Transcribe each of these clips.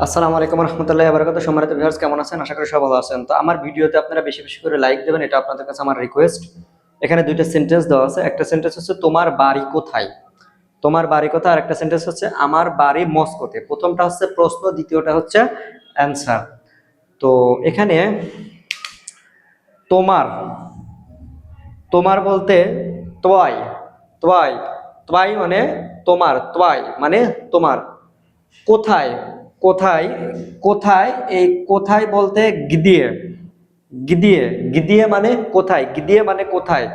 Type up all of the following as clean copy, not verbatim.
আসসালামু আলাইকুম রহমতুল্লাহি ওয়া বারাকাতুহু। সম্মানিত ভিউয়ার্স, কেমন আছেন? আশা করি সবাই ভালো আছেন। তো আমার ভিডিওতে আপনারা বেশি বেশি করে লাইক দেবেন, এটা আপনাদের কাছে আমার রিকোয়েস্ট। এখানে দুইটা সেন্টেন্স দেওয়া আছে। একটা সেন্টেন্স হচ্ছে তোমার বাড়ি কোথায়, তোমার বাড়ি কোথায়, আর একটা সেন্টেন্স হচ্ছে আমার বাড়ি মস্কোতে। প্রথমটা হচ্ছে প্রশ্ন, দ্বিতীয়টা হচ্ছে অ্যানসার। তো এখানে তোমার, তোমার বলতে তোয়াই, তোয়াই, তোয়াই মানে তোমার, তোয়াই মানে তোমার। কোথায়, কোথায়, কোথায়, এই কোথায় বলতে গিদিয়ে, গিদিয়ে, গিদিয়ে মানে কোথায়, গিদিয়ে মানে কোথায়।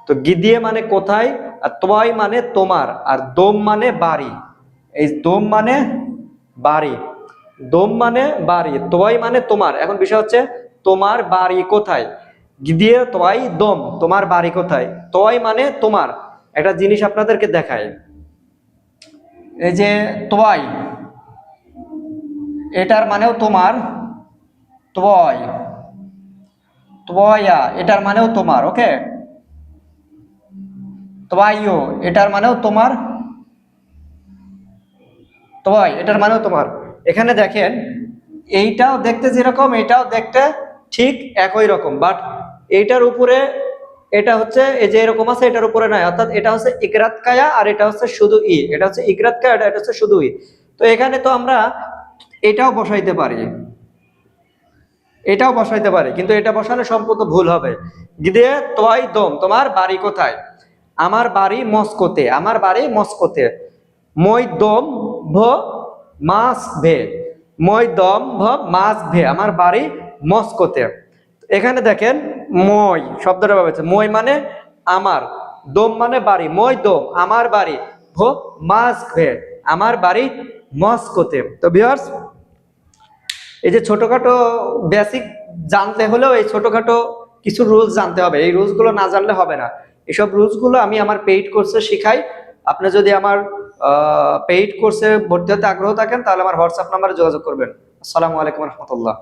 তো গিদিয়ে মানে কোথায়, আর তোয়াই মানে তোমার, আর দোম মানে বাড়ি। এই দোম মানে বাড়ি, দোম মানে বাড়ি, তোয়াই মানে তোমার। এখন বিষয় হচ্ছে তোমার বাড়ি কোথায়, গিদিয়ে তোয়াই দোম, তোমার বাড়ি কোথায়। তোয়াই মানে তোমার। একটা জিনিস আপনাদেরকে দেখায়, এই যে তোয়াই, এটার মানেও তোমার, তোয়, তোয়া, এটার মানেও তোমার, ওকে। তোয়াইও, এটার মানেও তোমার, তোয়, এটার মানেও তোমার। এখানে দেখেন, এইটাও দেখতে যেরকম, এটাও দেখতে ঠিক একই রকম, বাট এইটার উপরে এটা হচ্ছে এই যে এরকম আছে, এটার উপরে নাই। অর্থাৎ এটা হচ্ছে ইকরাত কায়া, আর এটা হচ্ছে শুধু ই। এটা হচ্ছে ইকরাত কায়া, এটা হচ্ছে শুধু ই। তো এখানে তো আমরা এটাও বসাইতে পারি, এটাও বসাইতে পারি, কিন্তু এটা বসালে সম্পূর্ণ ভুল হবে। গিদে তোয়াই দম, তোমার বাড়ি কোথায়। আমার বাড়ি মস্কোতে, আমার বাড়ি মস্কোতে। মই দম ভ মাস ভে, মই দম ভ মাস ভে, আমার বাড়ি মস্কোতে। এখানে দেখেন, মই শব্দটা ভাবেছে, মই মানে আমার, দম মানে বাড়ি, মই দম আমার বাড়ি, ভ মাস ভে আমার বাড়ি মস্কোতে। তো ভিউয়ার্স, এই যে ছোটখাটো বেসিক জানতে হলেও এই ছোটখাটো কিছু রুলস জানতে হবে। এই রুলস গুলো না জানলে হবে না। এইসব রুলস গুলো আমি আমার পেইড কোর্সে শিখাই। আপনি যদি আমার পেইড কোর্সে ভর্তি হতে আগ্রহ থাকেন, তাহলে আমার হোয়াটসঅ্যাপ নাম্বারে যোগাযোগ করবেন। আসসালামু আলাইকুম রহমতুল্লাহ।